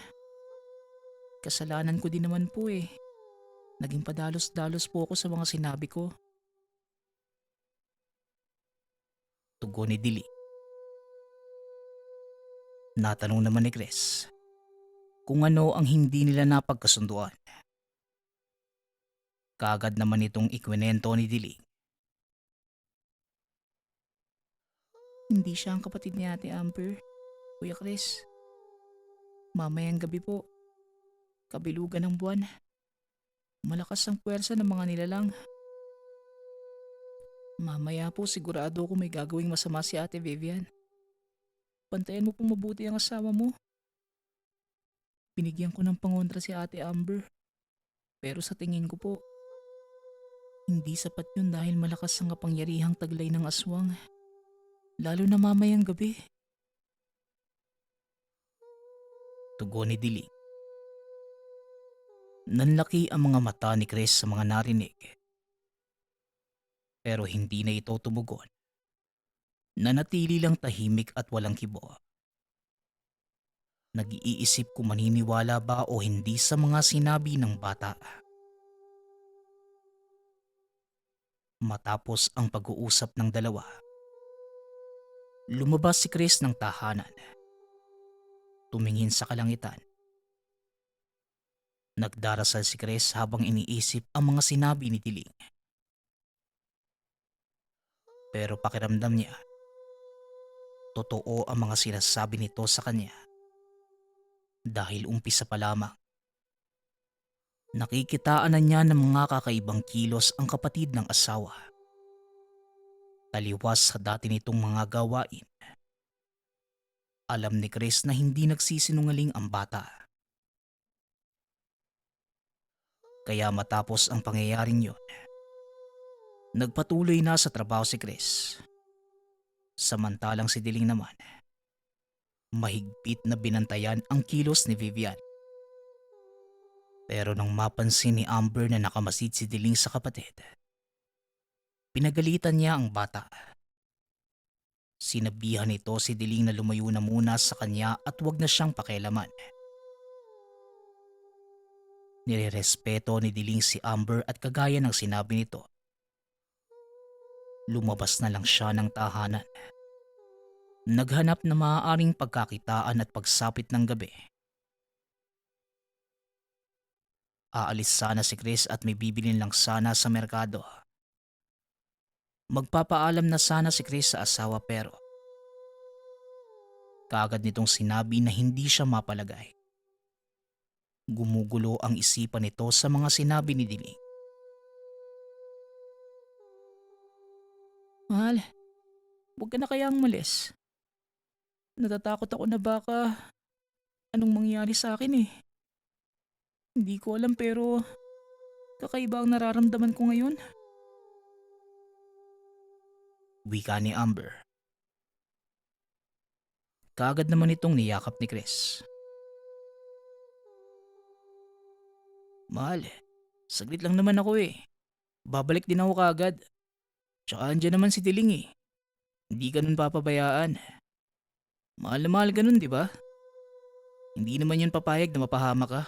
Kasalanan ko din naman po eh. Naging padalos-dalos po ako sa mga sinabi ko. Tugon ni Diling. Natanong naman ni Chris kung ano ang hindi nila napagkasunduan. Kaagad naman itong ikwinento ni Diling. Hindi siya ang kapatid ni Ate Amber, Kuya Chris. Mamayang gabi po, kabilugan ng buwan, malakas ang puwersa ng mga nilalang. Mamaya po sigurado ko may gagawing masama si Ate Vivian. Bantayan mo pong mabuti ang asawa mo. Binigyan ko ng pangontra si Ate Amber. Pero sa tingin ko po, hindi sapat yun dahil malakas ang kapangyarihang taglay ng aswang. Lalo na mamayang gabi. Tugon ni Diling. Nanlaki ang mga mata ni Chris sa mga narinig. Pero hindi na ito tumugon. Nanatili lang tahimik at walang kibo. Nag-iisip kung maniniwala ba o hindi sa mga sinabi ng bata. Matapos ang pag-uusap ng dalawa, lumabas si Chris ng tahanan. Tumingin sa kalangitan. Nagdarasal si Chris habang iniisip ang mga sinabi ni Diling. Pero pakiramdam niya, totoo ang mga sinasabi nito sa kanya. Dahil umpisa pa lamang, nakikitaan na niya ng mga kakaibang kilos ang kapatid ng asawa. Taliwas sa dati nitong mga gawain. Alam ni Chris na hindi nagsisinungaling ang bata. Kaya matapos ang pangyayaring yun, nagpatuloy na sa trabaho si Chris. Samantalang si Diling naman, mahigpit na binantayan ang kilos ni Vivian. Pero nang mapansin ni Amber na nakamasid si Diling sa kapatid, pinagalitan niya ang bata. Sinabihan nito si Diling na lumayo na muna sa kanya at wag na siyang pakialaman. Nirerespeto ni Diling si Amber at kagaya ng sinabi nito, lumabas na lang siya ng tahanan. Naghanap na maaaring pagkakitaan at pagsapit ng gabi. Aalis sana si Chris at may bibilin lang sana sa merkado. Magpapaalam na sana si Chris sa asawa pero kaagad nitong sinabi na hindi siya mapalagay. Gumugulo ang isipan nito sa mga sinabi ni Diling. Mahal, huwag ka na kayang umalis. Natatakot ako na baka anong mangyari sa akin eh. Hindi ko alam pero kakaiba ang nararamdaman ko ngayon. Wika ni Amber. Kaagad naman itong niyakap ni Chris. Mahal, saglit lang naman ako eh. Babalik din ako kaagad. Tsaka andyan naman si Diling eh. Hindi ka nun papabayaan. Mahal na mahal ka nun, di ba? Hindi naman yun papayag na mapahama ka.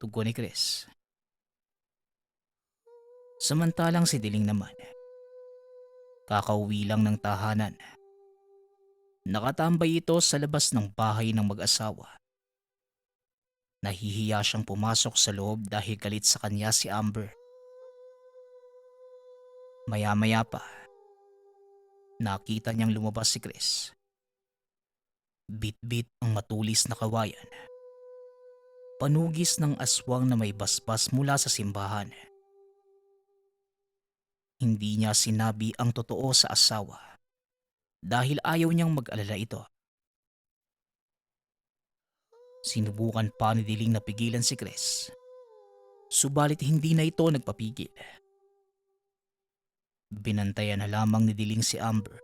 Tugon ni Chris. Samantalang si Diling naman, kakauwi lang ng tahanan. Nakatambay ito sa labas ng bahay ng mag-asawa. Nahihiya siyang pumasok sa loob dahil galit sa kanya si Amber. Maya-maya pa, nakita niyang lumabas si Chris. Bit-bit ang matulis na kawayan. Panugis ng aswang na may basbas mula sa simbahan. Hindi niya sinabi ang totoo sa asawa dahil ayaw niyang mag-alala ito. Sinubukan pa ni Diling na pigilan si Chris. Subalit hindi na ito nagpapigil. Binantayan na lamang ni Diling si Amber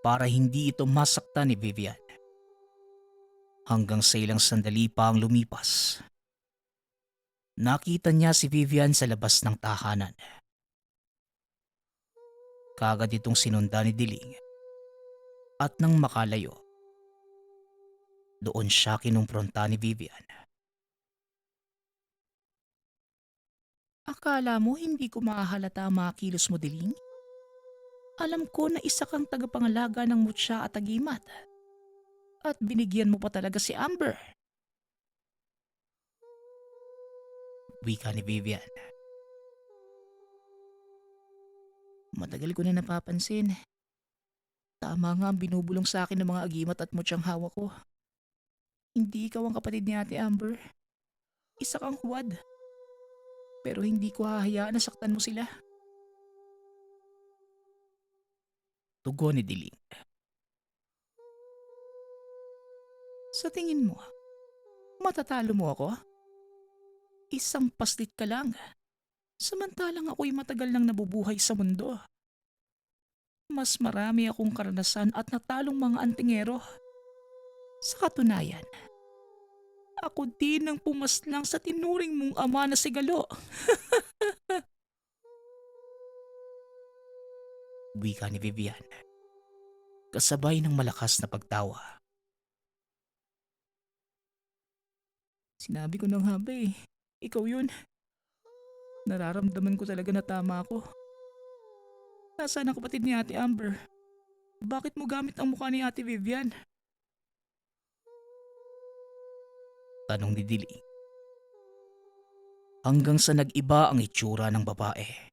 para hindi ito masaktan ni Vivian. Hanggang sa ilang sandali pa ang lumipas. Nakita niya si Vivian sa labas ng tahanan. Kaagad itong sinundan ni Diling at nang makalayo, doon siya kinumpronta ni Vivian. Akala mo hindi ko mahahalata ang mga kilos mo, Diling? Alam ko na isa kang tagapangalaga ng mutya at agimat. At binigyan mo pa talaga si Amber. Wika ni Vivian. Matagal ko na napapansin. Tama nga ang binubulong sa akin ng mga agimat at mutsyang hawak ko. Hindi ikaw ang kapatid ni Ate Amber. Isa kang huwad. Pero hindi ko hahayaan na saktan mo sila. Tugon ni Diling. Sa tingin mo, matatalo mo ako? Isang paslit ka lang. Samantalang ako'y matagal nang nabubuhay sa mundo. Mas marami akong karanasan at natalong mga antingero. Sa katunayan, ako din ang pumaslang sa tinuring mong ama na si Galo. Wika ni Vivian, kasabay ng malakas na pagtawa. Sinabi ko nang haba eh, ikaw yun. Nararamdaman ko talaga na tama ako. Nasaan ang kapatid ni Ate Amber? Bakit mo gamit ang mukha ni Ate Vivian? Tanong ni Diling. Hanggang sa nag-iba ang itsura ng babae.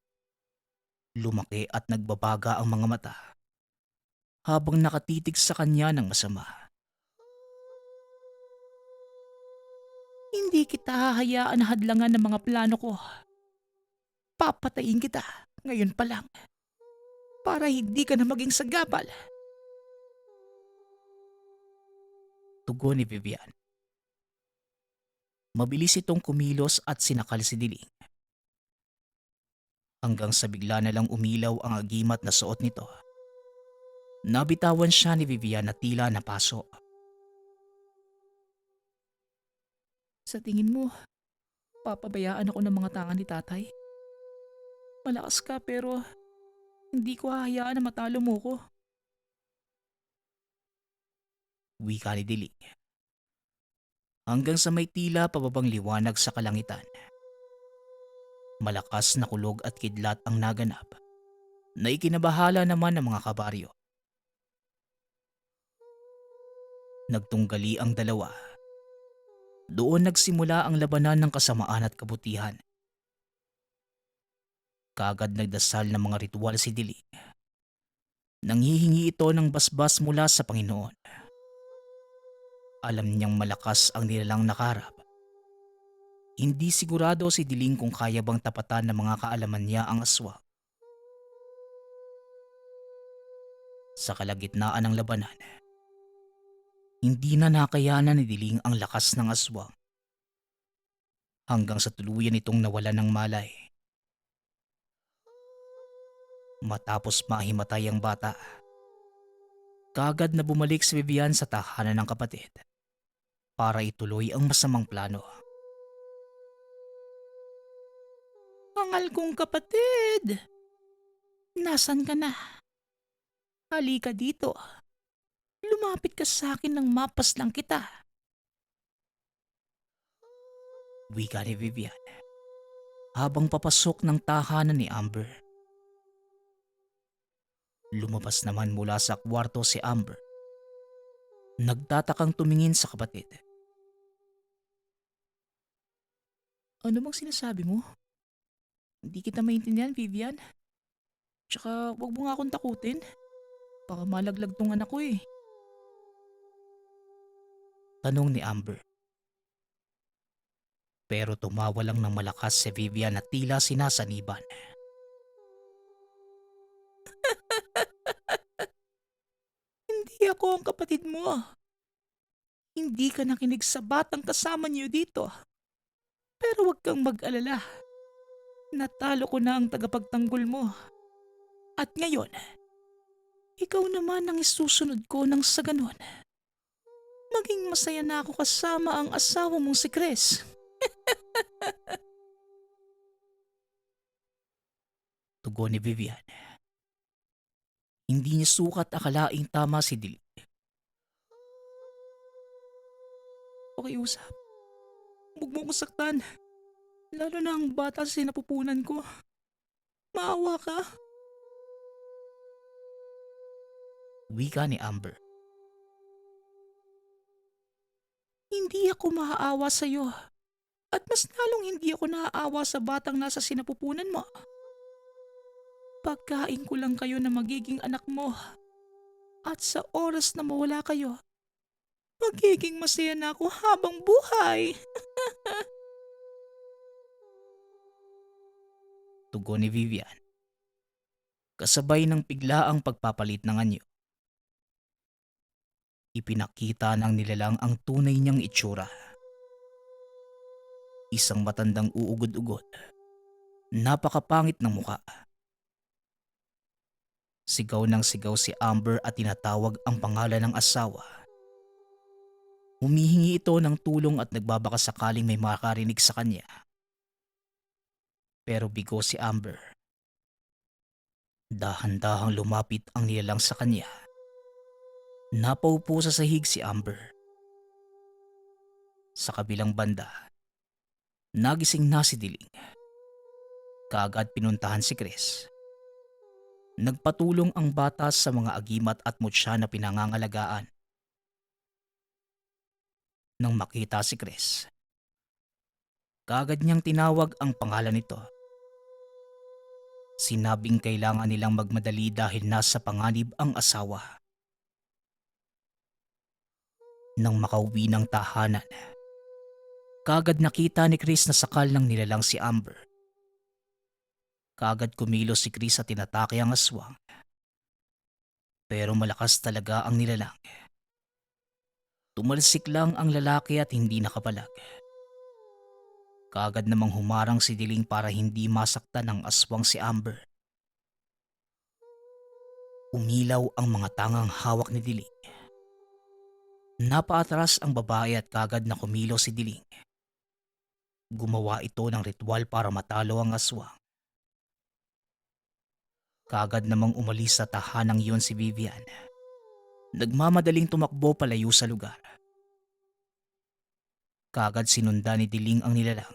Lumaki at nagbabaga ang mga mata habang nakatitig sa kanya ng masama. Hindi kita hahayaan na hadlangan ng mga plano ko. Papatayin kita ngayon pa lang para hindi ka na maging sagabal. Tugon ni Vivian. Mabilis itong kumilos at sinakal si Diling. Hanggang sa bigla na lang umilaw ang agimat na suot nito. Nabitawan siya ni Vivian na tila napaso. Sa tingin mo, papabayaan ako ng mga tangan ni tatay? Malakas ka pero hindi ko hahayaan na matalo mo ko. Wika ni Diling. hanggang sa may tila pababang liwanag sa kalangitan. Malakas na kulog at kidlat ang naganap na ikinabahala naman ng mga kabaryo. Nagtunggali ang dalawa. Doon nagsimula ang labanan ng kasamaan at kabutihan. Kaagad nagdasal ng mga ritual si Diling. Nanghihingi ito ng basbas mula sa Panginoon. Alam niyang malakas ang nilalang nakarap. Hindi sigurado si Diling kung kaya bang tapatan ng mga kaalaman niya ang aswang. Sa kalagitnaan ng labanan, hindi na nakayanan ni Diling ang lakas ng aswang. Hanggang sa tuluyan itong nawala ng malay. Matapos mahimatay ang bata, kaagad na bumalik si Vivian sa tahanan ng kapatid para ituloy ang masamang plano. Angal kong kapatid, nasan ka na? Halika dito. Lumapit ka sa akin nang mapas lang kita. Wika ni Vivian habang papasok ng tahanan ni Amber. Lumabas naman mula sa kwarto si Amber. Nagtatakang tumingin sa kapatid. Ano bang sinasabi mo? Hindi kita maintindihan, Vivian. Tsaka wag mo nga akong takutin. Baka malaglag tong anak ko eh. Tanong ni Amber. Pero tumawa lang ng malakas si Vivian na tila sinasaniban. Hindi ako ang kapatid mo. Hindi ka nakinig sa batang kasama niyo dito. Pero wag kang mag-alala. Natalo ko na ang tagapagtanggol mo. At ngayon, ikaw naman ang isusunod ko nang sa ganun. Maging masaya na ako kasama ang asawa mong si Chris. Tugon ni Vivian. Hindi niya sukat akalaing tama si Diling. Pakiusap. Huwag mo akong saktan. Lalo na ang bata sa sinapupunan ko. Maawa ka. Wika ni Amber. Hindi ako maaawa sa iyo. At mas lalong hindi ako naaawa sa batang nasa sinapupunan mo. Pagkain ko lang kayo na magiging anak mo. At sa oras na mawala kayo, magiging masaya na ako habang buhay. Tugon ni Vivian. Kasabay ng biglaang pagpapalit ng anyo. Ipinakita ng nilalang ang tunay niyang itsura. Isang matandang uugod-ugod. Napakapangit ng muka. Sigaw ng sigaw si Amber at tinatawag ang pangalan ng asawa. Humihingi ito ng tulong at nagbabaka sakaling may makarinig sa kanya. Pero bigo si Amber. Dahan-dahang lumapit ang nilalang sa kanya. Napaupo sa sahig si Amber. Sa kabilang banda, nagising na si Diling. Kaagad pinuntahan si Chris. Nagpatulong ang bata sa mga agimat at mutya na pinangangalagaan. Nang makita si Chris, kaagad niyang tinawag ang pangalan nito. Sinabing kailangan nilang magmadali dahil nasa panganib ang asawa. Nang makauwi ng tahanan, kaagad nakita ni Chris na sakal ng nilalang si Amber. Kaagad kumilos si Chris at tinatake ang aswang. Pero malakas talaga ang nilalang. Tumalsik lang ang lalaki at hindi nakapalag. Kaagad namang humarang si Diling para hindi masaktan ng aswang si Amber. Umilaw ang mga tangang hawak ni Diling. Napaatras ang babae at kaagad na kumilos si Diling. Gumawa ito ng ritual para matalo ang aswang. Kaagad namang umalis sa tahanang iyon si Vivian. Nagmamadaling tumakbo palayo sa lugar. Kaagad sinunda ni Diling ang nilalang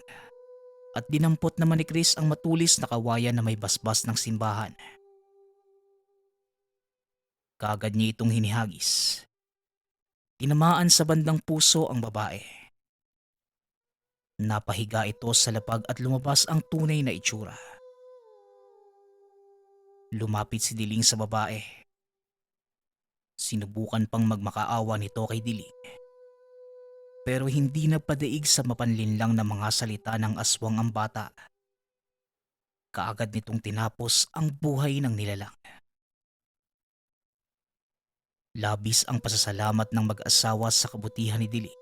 at dinampot naman ni Chris ang matulis na kawayan na may basbas ng simbahan. Kaagad niya itong hinihagis. Tinamaan sa bandang puso ang babae. Napahiga ito sa lapag at lumabas ang tunay na itsura. Lumapit si Diling sa babae. Sinubukan pang magmakaawa nito kay Diling. Pero hindi nagpadaig sa mapanlinlang na mga salita ng aswang ang bata. Kaagad nitong tinapos ang buhay ng nilalang. Labis ang pasasalamat ng mag-asawa sa kabutihan ni Diling.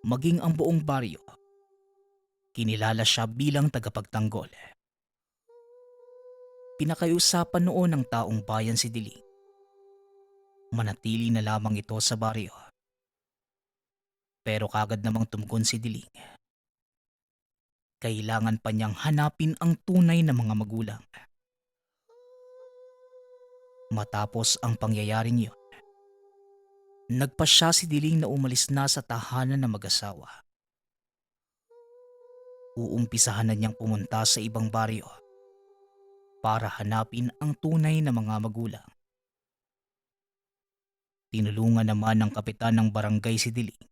Maging ang buong baryo, kinilala siya bilang tagapagtanggol. Pinakaiusapan noon ng taong bayan si Diling. Manatili na lamang ito sa baryo. Pero kagad namang tumugon si Diling. Kailangan pa niyang hanapin ang tunay na mga magulang. Matapos ang pangyayaring iyon, nagpasya si Diling na umalis na sa tahanan ng mag-asawa. Uumpisahan na niyang pumunta sa ibang baryo para hanapin ang tunay na mga magulang. Tinulungan naman ng kapitan ng barangay si Diling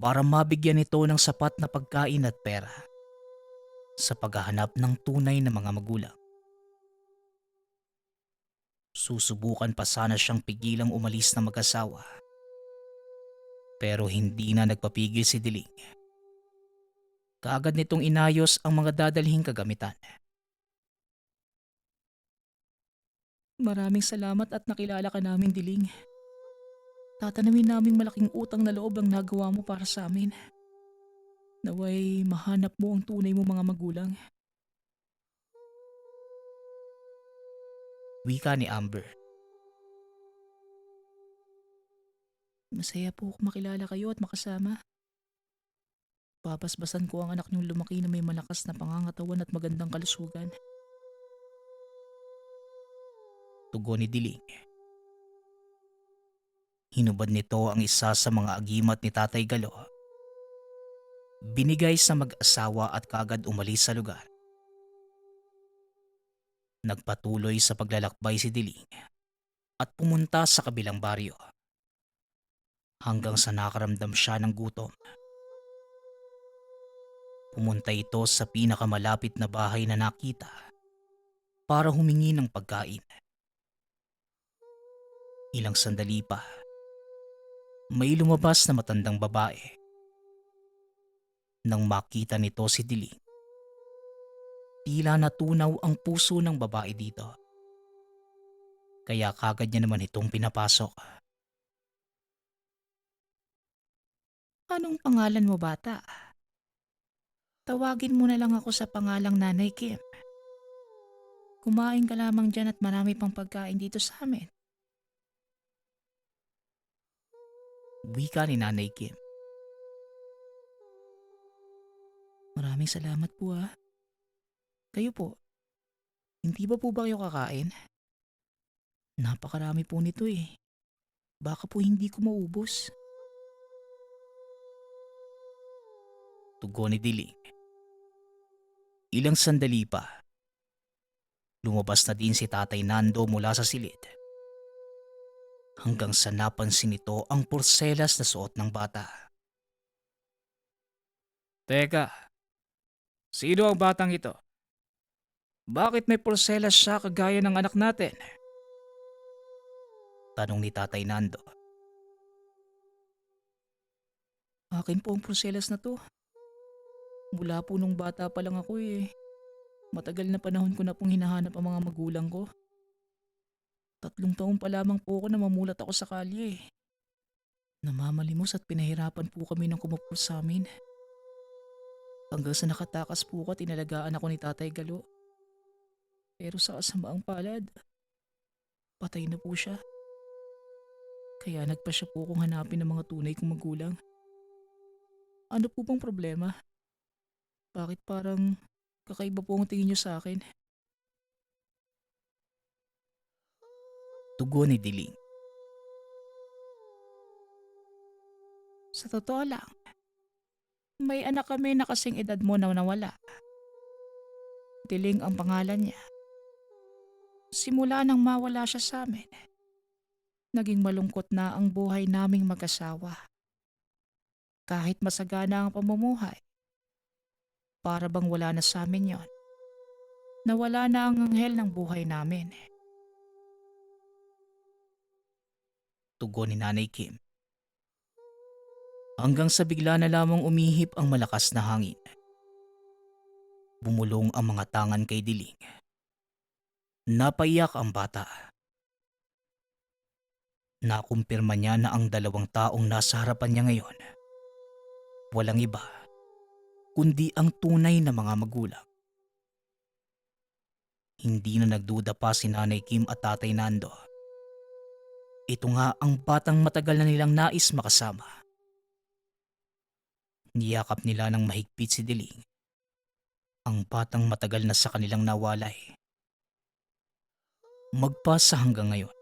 para mabigyan ito ng sapat na pagkain at pera sa paghahanap ng tunay na mga magulang. Susubukan pa sana siyang pigilang umalis na mag-asawa. Pero hindi na nagpapigil si Diling. Kaagad nitong inayos ang mga dadalhing kagamitan. Maraming salamat at nakilala ka namin, Diling. Tatanamin naming malaking utang na loob ang nagawa mo para sa amin. Naway mahanap mo ang tunay mo mga magulang. Wika ni Amber. Masaya po kung makilala kayo at makasama. Babasbasan ko ang anak niyong lumaki na may malakas na pangangatawan at magandang kalusugan. Tugon ni Diling. Hinubad nito ang isa sa mga agimat ni Tatay Galo. Binigay sa mag-asawa at kagad umalis sa lugar. Nagpatuloy sa paglalakbay si Diling at pumunta sa kabilang baryo. Hanggang sa nakaramdam siya ng gutom. Pumunta ito sa pinakamalapit na bahay na nakita para humingi ng pagkain. Ilang sandali pa, may lumabas na matandang babae. Nang makita nito si Diling, tila natunaw ang puso ng babae dito. Kaya kagad niya naman itong pinapasok. Anong pangalan mo, bata? Tawagin mo na lang ako sa pangalang Nanay Kim. Kumain ka lamang dyan at marami pang pagkain dito sa amin. Wika ni Nanay Kim. Maraming salamat po ah. Kayo po, hindi ba po ba kayo kakain? Napakarami po nito eh. Baka po hindi ko maubos. Tugon ni Diling. Ilang sandali pa, lumabas na din si Tatay Nando mula sa silid. Hanggang sa napansin nito ang porselas na suot ng bata. Teka, sino ang batang ito? Bakit may porselas siya kagaya ng anak natin? Tanong ni Tatay Nando. Akin po ang porselas na to. Mula po nung bata pa lang ako eh. Matagal na panahon ko na pong hinahanap ang mga magulang ko. 3 taon pa lamang po ako na mamulat ako sa kalye eh. Namamalimos at pinahirapan po kami ng kumupol sa amin. Hanggang sa nakatakas po ko at inalagaan ako ni Tatay Galo. Pero sa kasamaang palad, patay na po siya. Kaya nagpa siya po kung hanapin ng mga tunay kong magulang. Ano po bang problema? Bakit parang kakaiba po ang tingin niyo sa akin? Tugon ni Diling. Sa totoo lang, may anak kami na kasing edad mo na nawala. Diling ang pangalan niya. Simula nang mawala siya sa amin, naging malungkot na ang buhay naming mag-asawa. Kahit masagana ang pamumuhay, para bang wala na sa amin yon. Nawala na ang anghel ng buhay namin. Tugon ni Nanay Kim. Hanggang sa bigla na lamang umihip ang malakas na hangin. Bumulong ang mga tangan kay Diling. Napaiyak ang bata. Nakumpirma niya na ang 2 taong nasa harapan niya ngayon, walang iba, kundi ang tunay na mga magulang. Hindi na nagduda pa si Nanay Kim at Tatay Nando. Ito nga ang batang matagal na nilang nais makasama. Niyakap nila ng mahigpit si Diling, ang batang matagal na sa kanilang nawalay. Magpasa hanggang ngayon,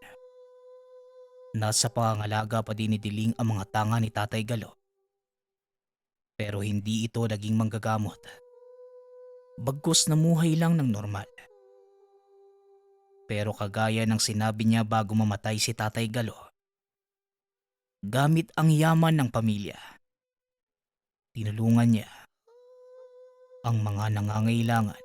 nasa pangangalaga pa din ni Diling ang mga tanga ni Tatay Galo. Pero hindi ito naging manggagamot. Bagkus namuhay lang ng normal. Pero kagaya ng sinabi niya bago mamatay si Tatay Galo, gamit ang yaman ng pamilya, tinulungan niya ang mga nangangailangan